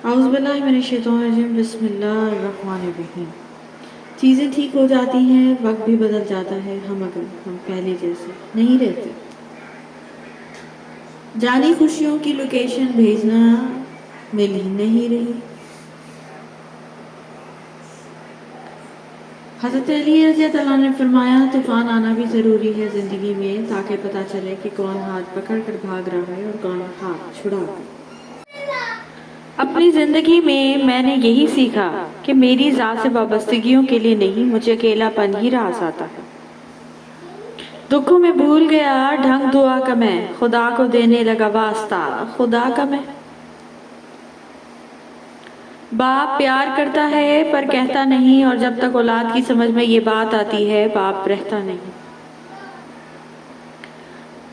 اعوذ باللہ من الشیطان الرجیم، بسم اللہ الرحمن الرحیم۔ چیزیں ٹھیک ہو جاتی ہیں، وقت بھی بدل جاتا ہے، مگر ہم پہلے جیسے نہیں رہتے۔ جانی خوشیوں کی لوکیشن بھیجنا مل ہی نہیں رہی۔ حضرت علی رضی اللہ عنہ نے فرمایا طوفان آنا بھی ضروری ہے زندگی میں، تاکہ پتہ چلے کہ کون ہاتھ پکڑ کر بھاگ رہا ہے اور کون ہاتھ چھڑا کر۔ اپنی زندگی میں نے یہی سیکھا کہ میری ذات سے وابستگیوں کے لیے نہیں، مجھے اکیلا پن ہی راس آتا ہے۔ دکھوں میں بھول گیا ڈھنگ دعا کا میں، خدا کو دینے لگا واسطہ خدا کا میں۔ باپ پیار کرتا ہے پر کہتا نہیں، اور جب تک اولاد کی سمجھ میں یہ بات آتی ہے باپ رہتا نہیں۔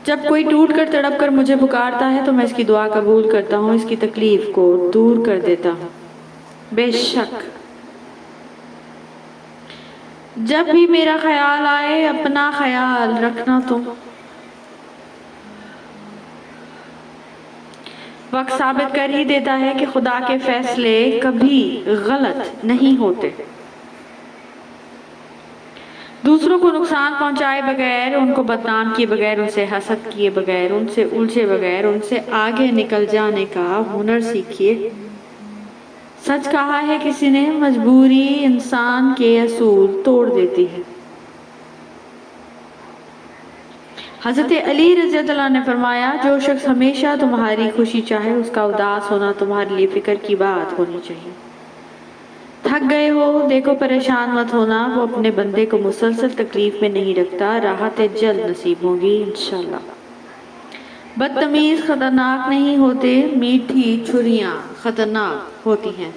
جب کوئی ٹوٹ کر تڑپ کر مجھے پکارتا ہے تو میں اس کی دعا قبول کرتا ہوں، اس کی تکلیف کو دور کر دیتا ہوں۔ بے شک جب بھی میرا خیال آئے اپنا خیال رکھنا تم۔ وقت ثابت کر ہی دیتا ہے کہ خدا کے فیصلے کبھی غلط نہیں ہوتے۔ دوسروں کو نقصان پہنچائے بغیر، ان کو بدنام کیے بغیر، ان سے حسد کیے بغیر، ان سے الجھے بغیر، ان سے آگے نکل جانے کا ہنر سیکھیے۔ سچ کہا ہے کسی نے، مجبوری انسان کے اصول توڑ دیتی ہے۔ حضرت علی رضی اللہ عنہ نے فرمایا جو شخص ہمیشہ تمہاری خوشی چاہے، اس کا اداس ہونا تمہارے لیے فکر کی بات ہونی چاہیے۔ تھک گئے ہو دیکھو پریشان مت ہونا، وہ اپنے بندے کو مسلسل تکلیف میں نہیں رکھتا، راحتیں جلد نصیب ہوں گی انشاءاللہ۔ بدتمیز خطرناک نہیں ہوتے، میٹھی چھریاں خطرناک ہوتی ہیں۔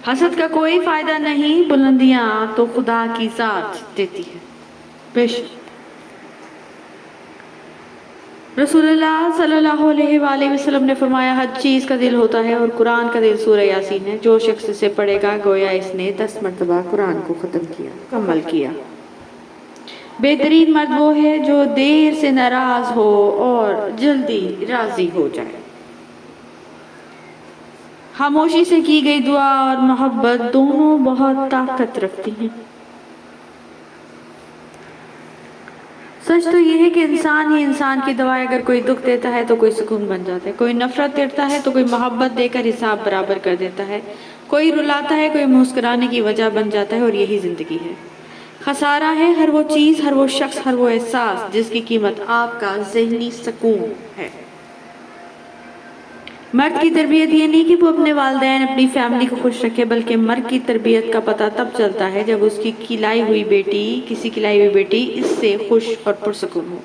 حسد کا کوئی فائدہ نہیں، بلندیاں تو خدا کی ذات دیتی ہے۔ بے شک رسول اللہ صلی اللہ علیہ وآلہ وسلم نے فرمایا ہر چیز کا دل ہوتا ہے اور قرآن کا دل سورہ یاسین ہے، جو شخص اسے پڑھے گا گویا اس نے 10 مرتبہ قرآن کو ختم کیا، مکمل کیا۔ بہترین مرد وہ ہے جو دیر سے ناراض ہو اور جلدی راضی ہو جائے۔ خاموشی سے کی گئی دعا اور محبت دونوں بہت طاقت رکھتی ہیں۔ سچ تو یہ ہے کہ انسان ہی انسان کی دوا ہے، اگر کوئی دکھ دیتا ہے تو کوئی سکون بن جاتا ہے، کوئی نفرت کرتا ہے تو کوئی محبت دے کر حساب برابر کر دیتا ہے، کوئی رلاتا ہے کوئی مسکرانے کی وجہ بن جاتا ہے، اور یہی زندگی ہے۔ خسارہ ہے ہر وہ چیز، ہر وہ شخص، ہر وہ احساس جس کی قیمت آپ کا ذہنی سکون ہے۔ مرد کی تربیت یہ نہیں کہ وہ اپنے والدین اپنی فیملی کو خوش رکھے، بلکہ مرد کی تربیت کا پتہ تب چلتا ہے جب اس کی کھلائی ہوئی بیٹی اس سے خوش اور پرسکون ہو۔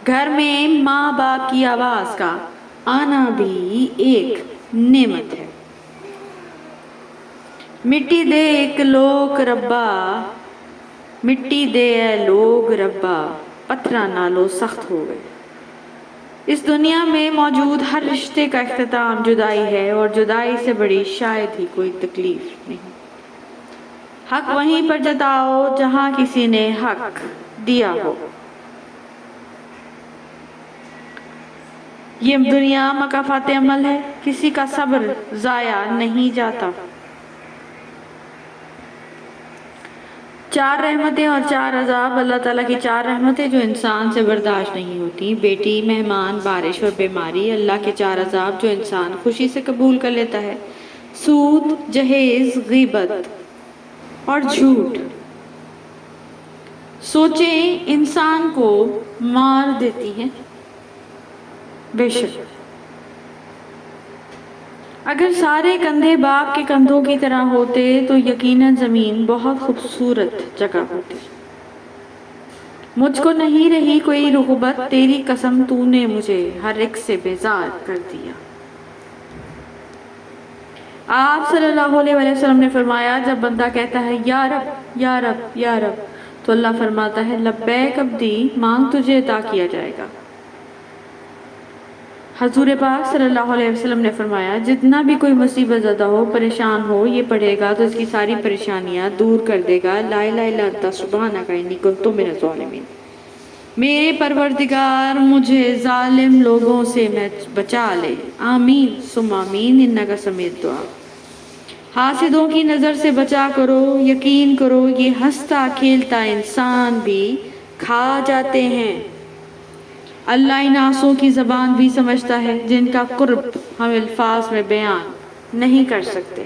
گھر میں ماں باپ کی آواز کا آنا بھی ایک نعمت ہے۔ مٹی دے ایک لوگ ربا، مٹی دے اے لوگ ربا، پتھرا نالو سخت ہو گئے۔ اس دنیا میں موجود ہر رشتے کا اختتام جدائی ہے، اور جدائی سے بڑی شاید ہی کوئی تکلیف نہیں۔ حق وہیں پر جتاؤ جہاں کسی نے حق دیا ہو۔ یہ دنیا مکافات عمل ہے، کسی کا صبر ضائع نہیں جاتا۔ 4 رحمتیں اور 4 عذاب، اللہ تعالیٰ کی 4 رحمتیں جو انسان سے برداشت نہیں ہوتی، بیٹی، مہمان، بارش اور بیماری۔ اللہ کے 4 عذاب جو انسان خوشی سے قبول کر لیتا ہے، سود، جہیز، غیبت اور جھوٹ۔ سوچیں انسان کو مار دیتی ہیں۔ بے شک اگر سارے کندھے باپ کے کندھوں کی طرح ہوتے تو یقیناً زمین بہت خوبصورت جگہ ہوتی۔ مجھ کو نہیں رہی کوئی رغبت، تیری قسم تو نے مجھے ہر ایک سے بیزار کر دیا۔ آپ صلی اللہ علیہ وسلم نے فرمایا جب بندہ کہتا ہے یا رب یا رب یا رب، تو اللہ فرماتا ہے لبیک عبدی، مانگ تجھے عطا کیا جائے گا۔ حضور پاک صلی اللہ علیہ وسلم نے فرمایا جتنا بھی کوئی مصیبت زدہ ہو، پریشان ہو، یہ پڑھے گا تو اس کی ساری پریشانیاں دور کر دے گا، لا الہ الا انت سبحانک انی کنت من الظالمین۔ میرے پروردگار مجھے ظالم لوگوں سے بچا لے، آمین ثم آمین انکا سمیع الدعاء۔ حاسدوں کی نظر سے بچا کرو، یقین کرو یہ ہنستا کھیلتا انسان بھی کھا جاتے ہیں۔ اللہ ان آنسوں کی زبان بھی سمجھتا ہے جن کا قرب ہم الفاظ میں بیان نہیں کر سکتے۔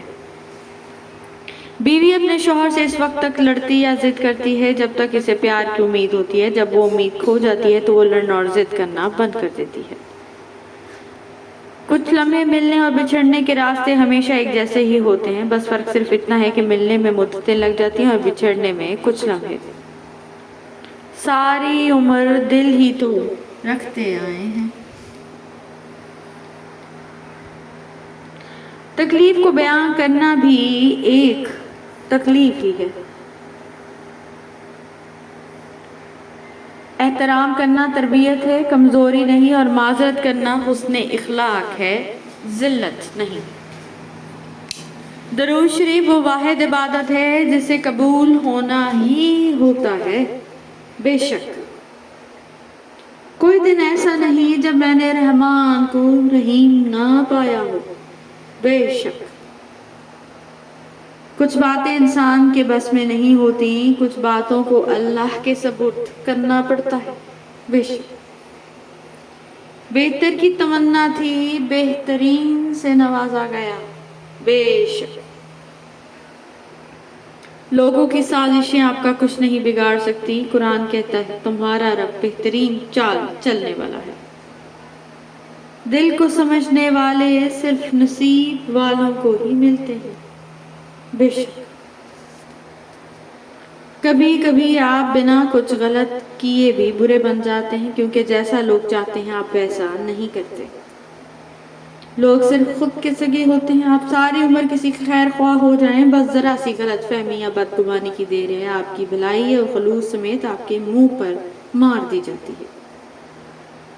بیوی اپنے شوہر سے اس وقت تک لڑتی یا ضد کرتی ہے جب تک اسے پیار کی امید ہوتی ہے، جب وہ امید کھو جاتی ہے تو وہ لڑنا اور ضد کرنا بند کر دیتی ہے۔ کچھ لمحے ملنے اور بچھڑنے کے راستے ہمیشہ ایک جیسے ہی ہوتے ہیں، بس فرق صرف اتنا ہے کہ ملنے میں مدتیں لگ جاتی ہیں اور بچھڑنے میں کچھ لمحے۔ ساری عمر دل ہی تو رکھتے آئے ہیں۔ تکلیف کو بیان کرنا بھی ایک تکلیف ہی ہے۔ احترام کرنا تربیت ہے، کمزوری نہیں، اور معذرت کرنا حسن اخلاق ہے، ذلت نہیں۔ درود شریف وہ واحد عبادت ہے جسے قبول ہونا ہی ہوتا ہے۔ بے شک کوئی دن ایسا نہیں جب میں نے رحمان کو رحیم نہ پایا ہو۔ بے شک کچھ باتیں انسان کے بس میں نہیں ہوتی، کچھ باتوں کو اللہ کے سپرد کرنا پڑتا ہے۔ بے شک بہتر کی تمنا تھی، بہترین سے نوازا گیا۔ بے شک لوگوں کی سازشیں آپ کا کچھ نہیں بگاڑ سکتی، قرآن کہتا ہے تمہارا رب بہترین چال چلنے والا ہے۔ دل کو سمجھنے والے صرف نصیب والوں کو ہی ملتے ہیں۔ بے شک کبھی کبھی آپ بنا کچھ غلط کیے بھی برے بن جاتے ہیں، کیونکہ جیسا لوگ چاہتے ہیں آپ ویسا نہیں کرتے۔ لوگ صرف خود کے سگے ہوتے ہیں، آپ ساری عمر کسی خیر خواہ ہو جائیں، بس ذرا سی غلط فہمی یا بدگمانی کی دیر ہے، آپ کی بھلائی اور خلوص سمیت آپ کے منہ پر مار دی جاتی ہے۔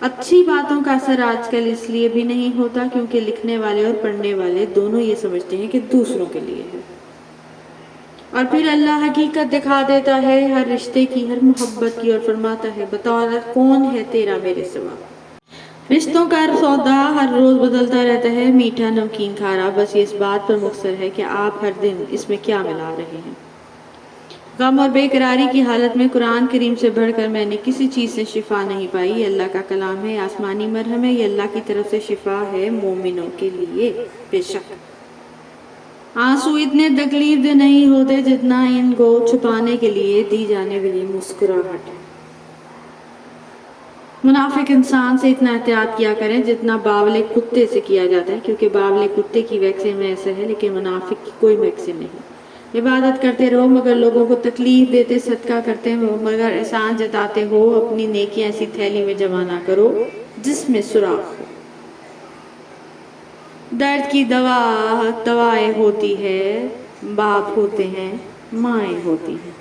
اچھی باتوں کا اثر آج کل اس لیے بھی نہیں ہوتا کیونکہ لکھنے والے اور پڑھنے والے دونوں یہ سمجھتے ہیں کہ دوسروں کے لیے ہے، اور پھر اللہ حقیقت دکھا دیتا ہے ہر رشتے کی، ہر محبت کی، اور فرماتا ہے بتا کون ہے تیرا میرے سوا۔ رشتوں کا سودا ہر روز بدلتا رہتا ہے، میٹھا نمکین کھارا، بس یہ اس بات پر مختصر ہے کہ آپ ہر دن اس میں کیا ملا رہے ہیں۔ غم اور بے قراری کی حالت میں قرآن کریم سے بڑھ کر میں نے کسی چیز سے شفا نہیں پائی۔ یہ اللہ کا کلام ہے، آسمانی مرہم ہے، یہ اللہ کی طرف سے شفا ہے مومنوں کے لیے۔ بے شک آنسو اتنے تکلیف دہ نہیں ہوتے جتنا ان کو چھپانے کے لیے دی جانے والی مسکراہٹ ہے۔ منافق انسان سے اتنا احتیاط کیا کریں جتنا باولے کتے سے کیا جاتا ہے، کیونکہ باولے کتے کی ویکسین میں ایسا ہے لیکن منافق کی کوئی ویکسین نہیں۔ عبادت کرتے رہو مگر لوگوں کو تکلیف دیتے، صدقہ کرتے ہو مگر احسان جتاتے ہو، اپنی نیکیاں ایسی تھیلی میں جمع نہ کرو جس میں سوراخ ہو۔ درد کی دوائیں ہوتی ہے، باپ ہوتے ہیں، مائیں ہوتی ہیں۔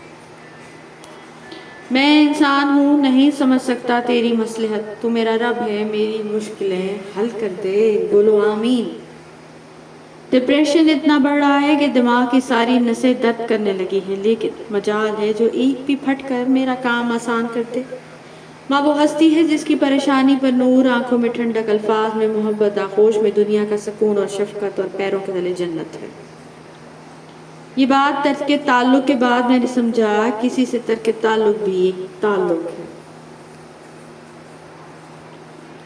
میں انسان ہوں، نہیں سمجھ سکتا تیری مصلحت، تو میرا رب ہے، میری مشکلیں حل کر دے، بولو آمین۔ ڈپریشن اتنا بڑھ رہا ہے کہ دماغ کی ساری نسیں درد کرنے لگی ہیں، لیکن مجال ہے جو ایک بھی پھٹ کر میرا کام آسان کر دے۔ ماں وہ ہستی ہے جس کی پریشانی پر نور، آنکھوں میں ٹھنڈک، الفاظ میں محبت، آغوش میں دنیا کا سکون اور شفقت، اور پیروں کے تلے جنت ہے۔ یہ بات ترک تعلق کے بعد میں نے سمجھا کسی سے ترک تعلق بھی تعلق ہے۔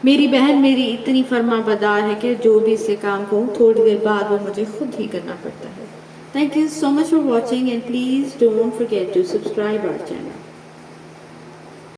میری بہن میری اتنی فرما بردار ہے کہ جو بھی اس سے کام کروں تھوڑی دیر بعد وہ مجھے خود ہی کرنا پڑتا ہے۔ Thank you so much for watching and please don't forget to subscribe our channel.